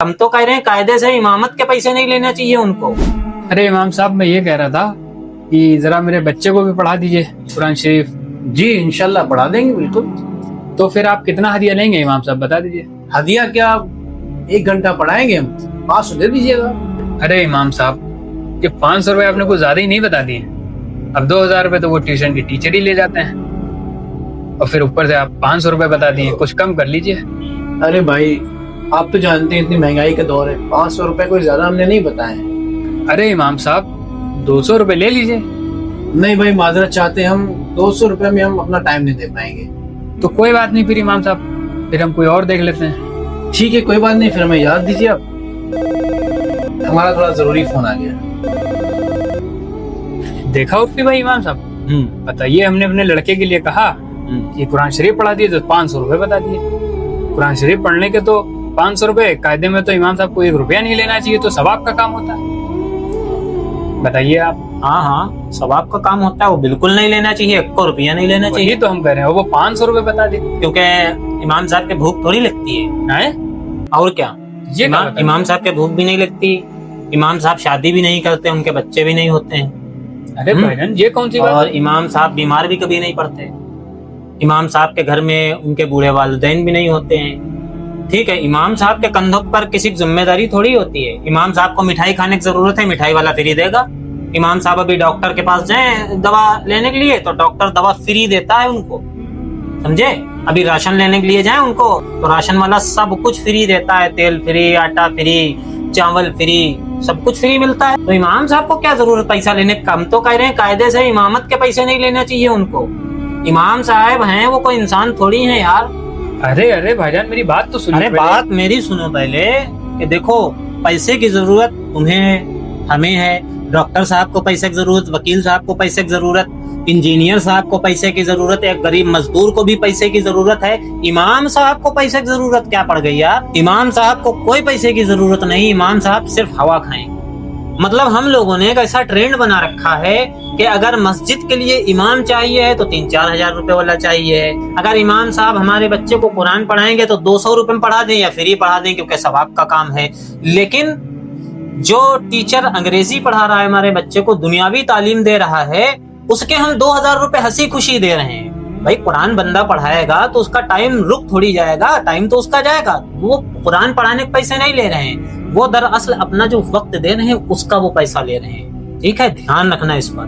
हम तो कह रहे हैं कायदे से इमामत के पैसे नहीं लेना चाहिए उनको। अरे इमाम साहब, मैं ये कह रहा था कि जरा मेरे बच्चे को भी पढ़ा दीजिए कुरान शरीफ। जी इंशाल्लाह पढ़ा देंगे बिल्कुल। तो फिर आप कितना हदिया लेंगे इमाम साहब, बता दीजिए। हदिया क्या, 1 घंटा पढ़ाएंगे हम, 500 दे दीजिएगा। अरे इमाम साहब, ये 500 रुपए आपने कुछ ज्यादा ही नहीं बता दिए। अब 2000 रुपए तो वो ट्यूशन की टीचर ही ले जाते हैं, और फिर ऊपर से आप 500 रुपए बता दिए। कुछ कम कर लीजिए। अरे भाई, आप तो जानते हैं इतनी महंगाई का दौर है, 500 रुपए कोई ज्यादा हमने नहीं बताए। अरे इमाम साहब, 200 रुपए ले लीजिए। नहीं भाई, माजरत चाहते हैं हम, 200 रुपए में हम अपना टाइम नहीं दे पाएंगे। तो कोई बात नहीं फिर इमाम साहब, फिर हम कोई और देख लेते हैं। ठीक है, कोई बात नहीं, फिर हमें याद दीजिए आप। हमारा थोड़ा जरूरी फोन आ गया। देखा उठती भाई इमाम साहब, बताइए, हमने अपने लड़के के लिए कहा कि कुरान शरीफ पढ़ा दिए तो 500 रुपए बता दिए। कुरान शरीफ पढ़ने के तो 500 रुपए, कायदे में तो इमाम साहब को 1 रुपया नहीं लेना चाहिए, तो सवाब का काम होता है। बताइए आप। हाँ हाँ, सवाब का काम होता है, वो बिल्कुल नहीं लेना चाहिए, 1 रुपया नहीं लेना चाहिए। यही तो हम कह रहे हैं, वो 500 रुपए बता दे। क्योंकि इमाम साहब के भूख थोड़ी लगती है, और क्या। ये इमाम साहब के भूख भी नहीं लगती, इमाम साहब शादी भी नहीं करते, उनके बच्चे भी नहीं होते हैं। अरे भाईजान, ये कौन सी बात और इमाम साहब बीमार भी कभी नहीं पड़ते। इमाम साहब के घर में उनके बूढ़े वालिदैन भी नहीं होते हैं। ठीक है, इमाम साहब के कंधों पर किसी की जिम्मेदारी थोड़ी होती है। इमाम साहब को मिठाई खाने की जरूरत है, मिठाई वाला फ्री देगा। इमाम साहब अभी डॉक्टर के पास जाए दवा लेने के लिए, तो डॉक्टर दवा फ्री देता है उनको, समझे। अभी राशन लेने के लिए जाए उनको, तो राशन वाला सब कुछ फ्री देता है, तेल फ्री, आटा फ्री, चावल फ्री, सब कुछ फ्री मिलता है। तो इमाम साहब को क्या जरूरत पैसा लेने का। हम तो कह रहे हैं कायदे से इमामत के पैसे नहीं लेना चाहिए उनको। इमाम साहब हैं, वो कोई इंसान थोड़ी है यार। अरे भाईजान, मेरी बात तो सुनिए। अरे बात मेरी सुनो पहले, कि देखो पैसे की जरूरत तुम्हें, हमें है, डॉक्टर साहब को पैसे की जरूरत, वकील साहब को पैसे की जरूरत, इंजीनियर साहब को पैसे की जरूरत है, गरीब मजदूर को भी पैसे की जरूरत है। इमाम साहब को पैसे की जरूरत क्या पड़ गई यार। इमाम साहब को कोई पैसे की जरूरत नहीं, इमाम साहब सिर्फ हवा खाएं। मतलब हम लोगों ने एक ऐसा ट्रेंड बना रखा है कि अगर मस्जिद के लिए इमाम चाहिए है तो 3-4 हजार रुपए वाला चाहिए। अगर इमाम साहब हमारे बच्चे को कुरान पढ़ाएंगे तो 200 रुपए में पढ़ा दें या फ्री पढ़ा दें, क्योंकि सवाब का काम है। लेकिन जो टीचर अंग्रेजी पढ़ा रहा है हमारे बच्चे को, दुनियावी तालीम दे रहा है, उसके हम 2000 रुपए हंसी खुशी दे रहे हैं। भाई कुरान बंदा पढ़ाएगा तो उसका टाइम रुक थोड़ी जाएगा, टाइम तो उसका जाएगा। वो कुरान पढ़ाने के पैसे नहीं ले रहे हैं, वो दरअसल अपना जो वक्त दे रहे हैं उसका वो पैसा ले रहे हैं। ठीक है, ध्यान रखना इस पर।